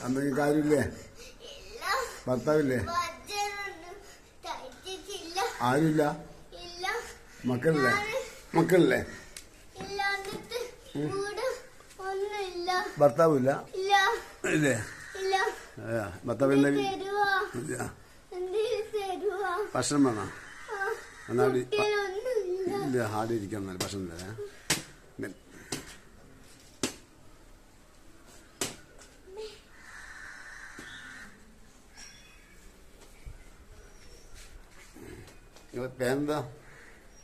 എന്തെങ്കിലും കാര്യമില്ലേ? ഭർത്താവില്ലേ? ആരുമില്ല? മക്കളില്ലേ? മക്കളില്ലേ? ഭർത്താവില്ല? ഇല്ലേ? ഭർത്താവ് ഭക്ഷണം വേണോ? എന്നാടി ഇല്ല, ആടെ ഇരിക്കാൻ ഭക്ഷണം തരാം. പേരെന്താ?